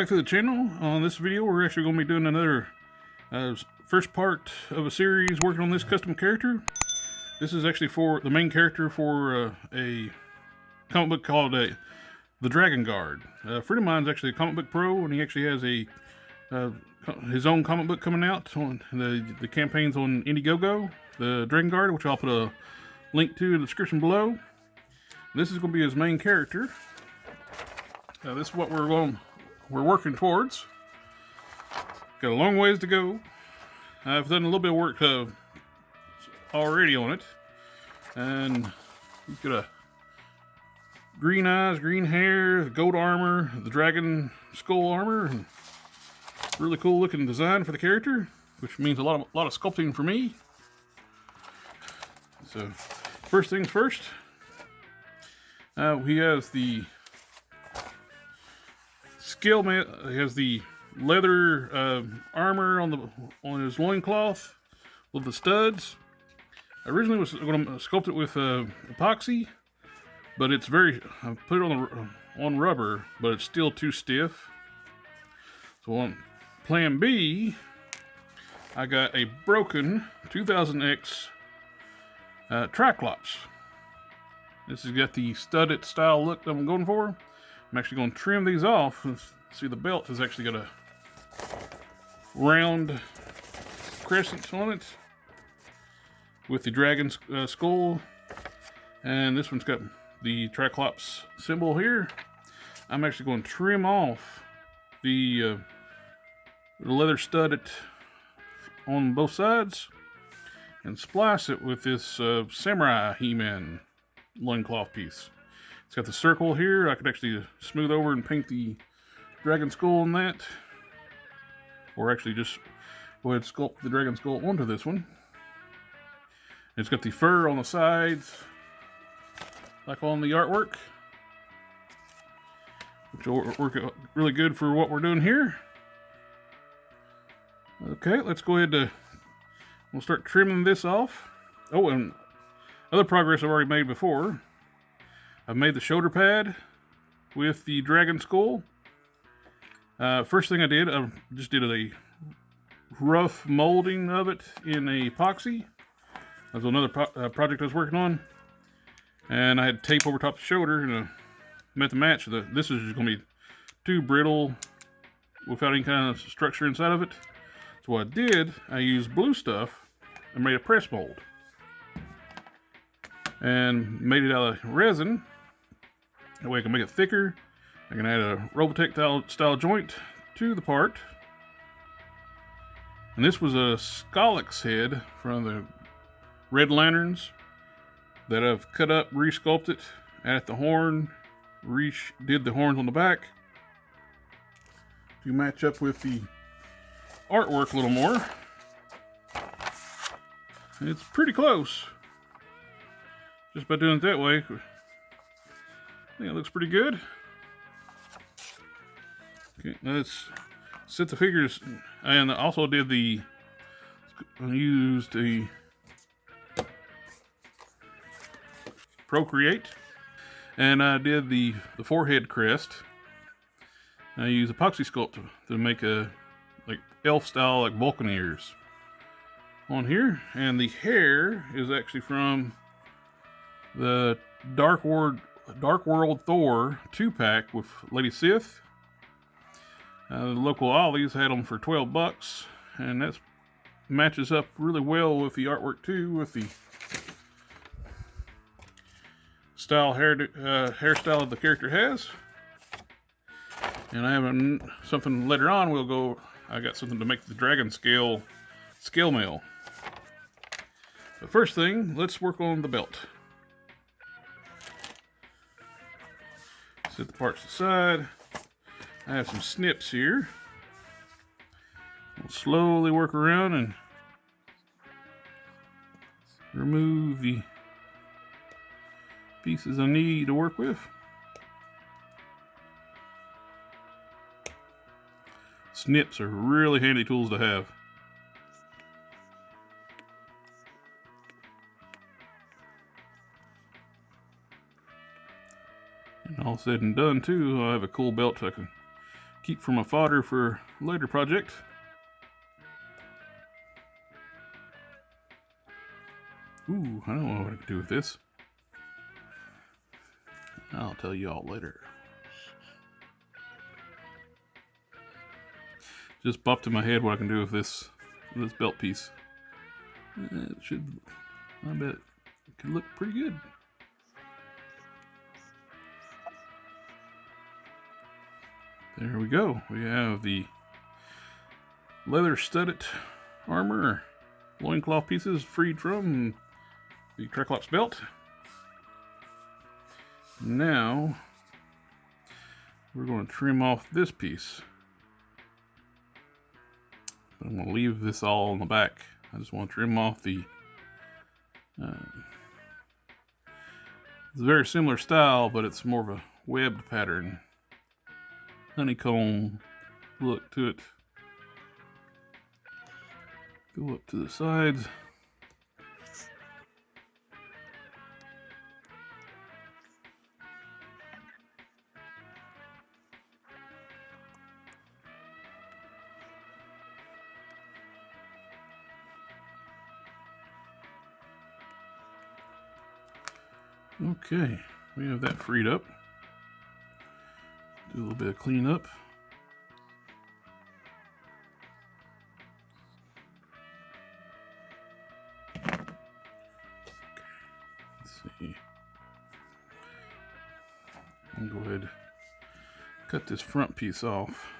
back to the channel. On this video, we're actually going to be doing another first part of a series working on this custom character. This is actually for the main character for a comic book called The Dragon Guard. A friend of mine is actually a comic book pro, and he actually has his own comic book coming out. On the campaign's on Indiegogo, The Dragon Guard, which I'll put a link to in the description below. This is going to be his main character. This is what we're working towards. Got a long ways to go. I've done a little bit of work already on it, and he's got a green eyes, green hair, gold armor, the dragon skull armor, and really cool looking design for the character, which means a lot of sculpting for me. So, first things first. He has the scale man. He has the leather armor on his loincloth with the studs. I originally was going to sculpt it with epoxy, but it's I put it on rubber, but it's still too stiff. So on plan B, I got a broken 2000X Triclops. This has got the studded style look that I'm going for. I'm actually going to trim these off. See, the belt has actually got a round crescent on it with the dragon skull, and this one's got the Triclops symbol here. I'm actually going to trim off the leather studded on both sides and splice it with this samurai He-Man loincloth piece. It's got the circle here. I could actually smooth over and paint the dragon skull on that, or actually just go ahead and sculpt the dragon skull onto this one. It's got the fur on the sides, like on the artwork, which will work out really good for what we're doing here. Okay, let's go ahead we'll start trimming this off. Oh, and other progress I've already made before. I've made the shoulder pad with the dragon skull. First thing I just did a rough molding of it in epoxy. That was another project I was working on. And I had tape over top the shoulder and met the match. This is just going to be too brittle without any kind of structure inside of it. So what I did, I used blue stuff and made a press mold. And made it out of resin. That way I can make it thicker. I can add a Robotech style joint to the part. And this was a Sculpting head from the Red Lanterns that I've cut up, re-sculpted, added the horn, did the horns on the back to match up with the artwork a little more. It's pretty close. Just by doing it that way, I think it looks pretty good. Okay, let's set the figures, and I also used the Procreate, and I did the forehead crest. I used epoxy sculpt to make a elf style, like Vulcan ears on here, and the hair is actually from the Dark World Thor 2-pack with Lady Sith. The local Ollie's had them for $12, and that matches up really well with the artwork too, with the hairstyle the character has. And I have something later on. I got something to make the dragon scale mail. But first thing, let's work on the belt. Set the parts aside. I have some snips here. We'll slowly work around and remove the pieces I need to work with. Snips are really handy tools to have. And all said and done too, I have a cool belt I can keep for my fodder for a later project. Ooh, I don't know what I can do with this. I'll tell you all later. Just popped in my head what I can do with this belt piece. It should, I bet it could look pretty good. There we go. We have the leather studded armor, loincloth pieces freed from the Triclops belt. Now we're going to trim off this piece. But I'm going to leave this all on the back. I just want to trim off the it's a very similar style, but it's more of a webbed pattern, honeycomb look to it. Go up to the sides. Okay, we have that freed up. Do a little bit of cleanup. Let's see. I'll go ahead and cut this front piece off.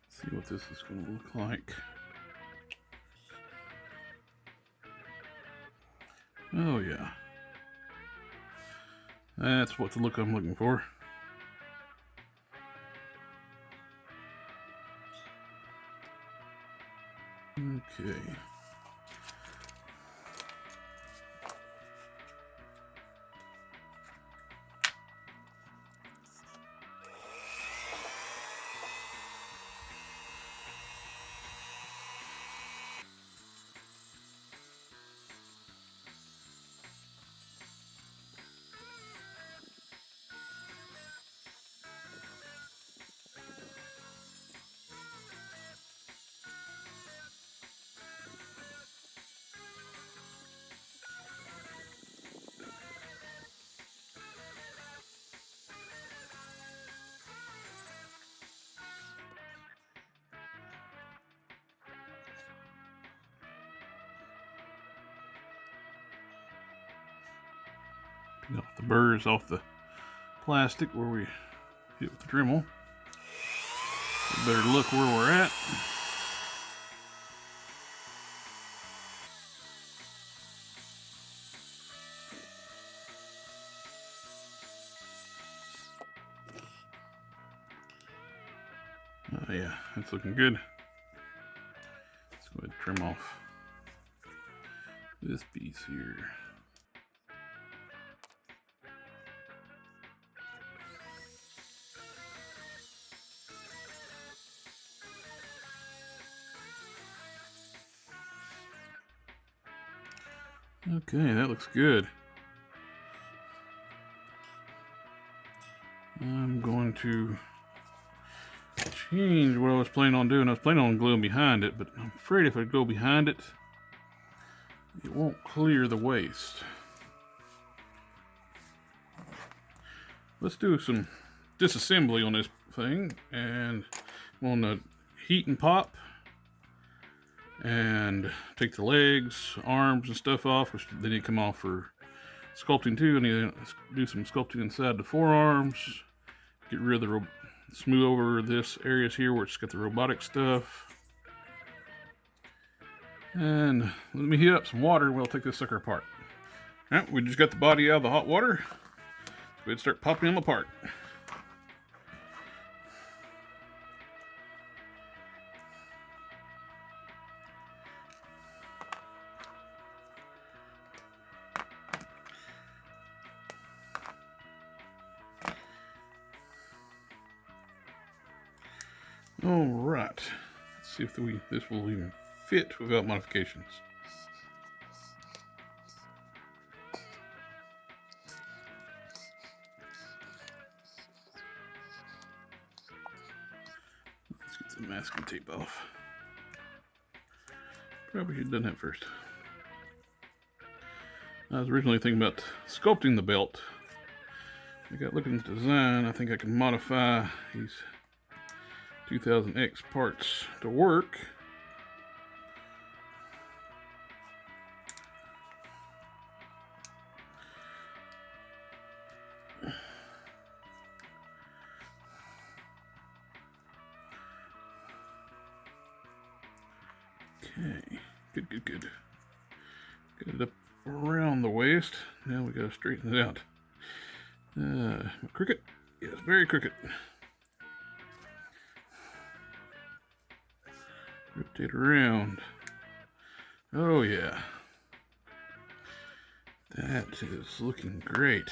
See what this is going to look like. Oh yeah, that's what the look I'm looking for. Okay. Get off the burrs off the plastic where we hit with the Dremel. Better look where we're at. Oh yeah, that's looking good. Let's go ahead and trim off this piece here. Okay, that looks good. I'm going to change what I was planning on doing. I was planning on gluing behind it, but I'm afraid if I go behind it, it won't clear the waste. Let's do some disassembly on this thing, and I'm on the heat and pop, and take the legs, arms, and stuff off, which they need to come off for sculpting too. I need to do some sculpting inside the forearms, get rid of the smooth over this areas here where it's got the robotic stuff. And let me heat up some water and we'll take this sucker apart. Alright, we just got the body out of the hot water. Let's go ahead and start popping them apart. All right, let's see if this will even fit without modifications. the masking tape off. Probably should have done that first. I was originally thinking about sculpting the belt. I got looking at the design. I think I can modify these 2000X parts to work. Okay, good. Get it up around the waist. Now we gotta straighten it out. Crooked? Yes, very crooked. Rotate around. Oh yeah. That is looking great.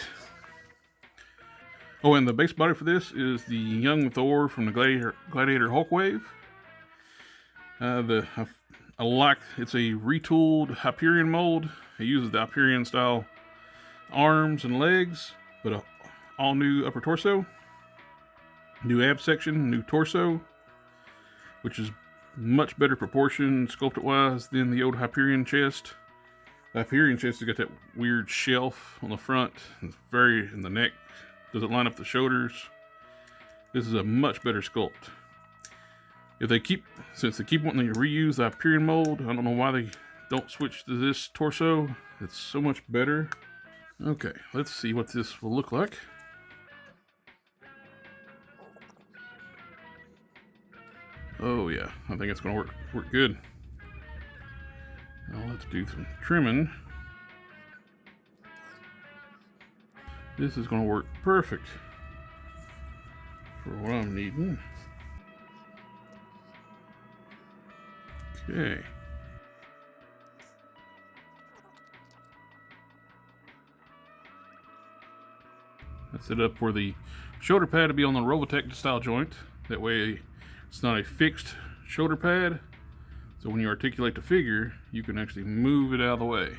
Oh, and the base body for this is the young Thor from the Gladiator Hulk Wave. I like, it's a retooled Hyperion mold. It uses the Hyperion style arms and legs, but a all new upper torso, new ab section, new torso, which is much better proportion sculpted wise than the old Hyperion chest. The Hyperion chest has got that weird shelf on the front, it's very in the neck, doesn't line up the shoulders. This is a much better sculpt. Since they keep wanting to reuse the Hyperion mold, I don't know why they don't switch to this torso. It's so much better. Okay, let's see what this will look like. Oh yeah, I think it's going to work good. Now let's do some trimming. This is going to work perfect for what I'm needing. Okay. I set up for the shoulder pad to be on the Robotech style joint. That way it's not a fixed shoulder pad. So when you articulate the figure, you can actually move it out of the way.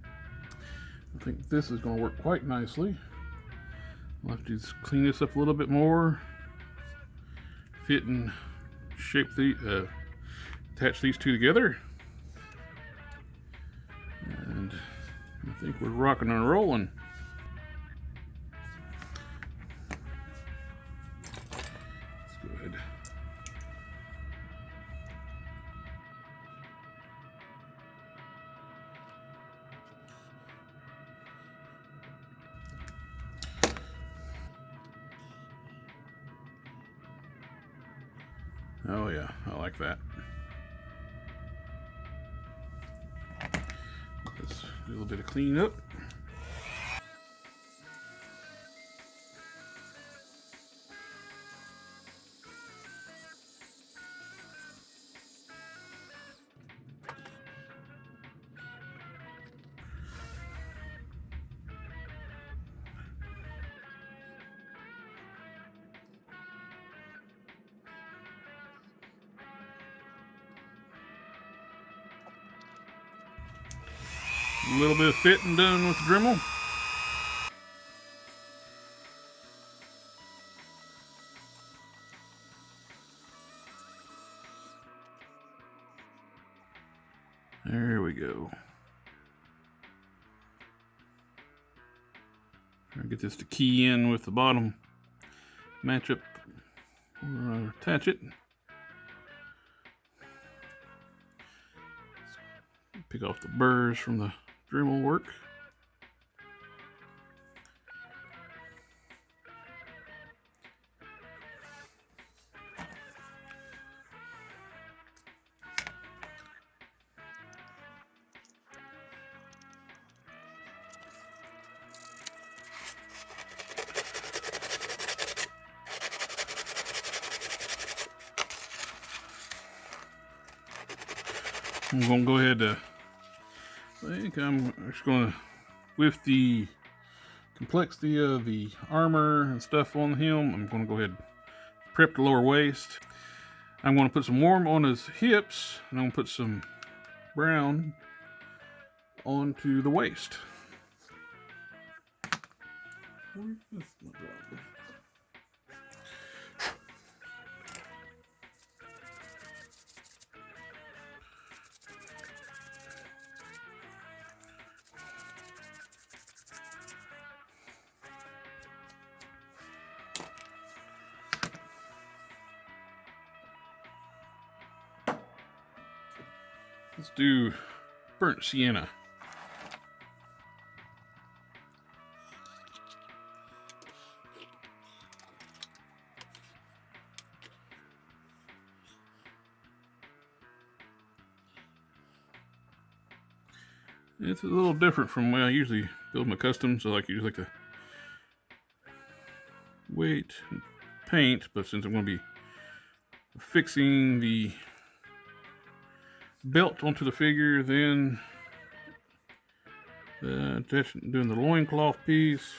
I think this is going to work quite nicely. I'll have to just clean this up a little bit more. Fit and shape attach these two together. And I think we're rocking and rolling. Let's go ahead. Oh yeah, I like that. Let's do a little bit of cleanup. A little bit of fitting done with the Dremel. There we go. Try to get this to key in with the bottom match up or attach it. Pick off the burrs from the Dremel work. I'm going to go ahead I think I'm just going to, with the complexity of the armor and stuff on him, I'm going to go ahead and prep the lower waist. I'm going to put some warm on his hips, and I'm going to put some brown onto the waist. Let's do burnt sienna. It's a little different from the way I usually build my customs. So I usually like to wait and paint, but since I'm going to be fixing the belt onto the figure, then doing the loincloth piece,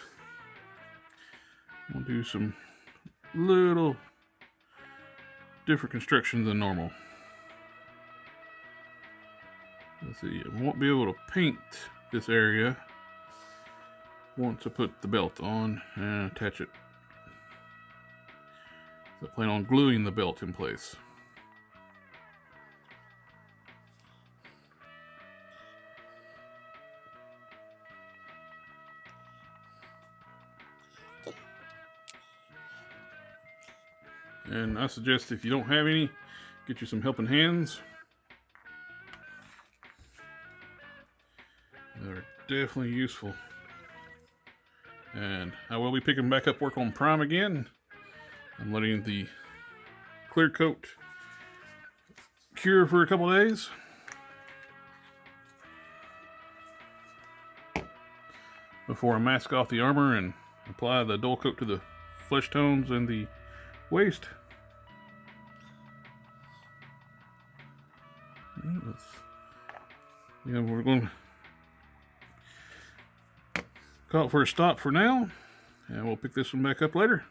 I'll do some little different construction than normal. Let's see, I won't be able to paint this area once I put the belt on and attach it. So I plan on gluing the belt in place. And I suggest if you don't have any, get you some helping hands. They're definitely useful. And I will be picking back up work on Prime again. I'm letting the clear coat cure for a couple days. Before I mask off the armor and apply the dull coat to the flesh tones and the waist. Yeah, we're going to call it for a stop for now, and we'll pick this one back up later.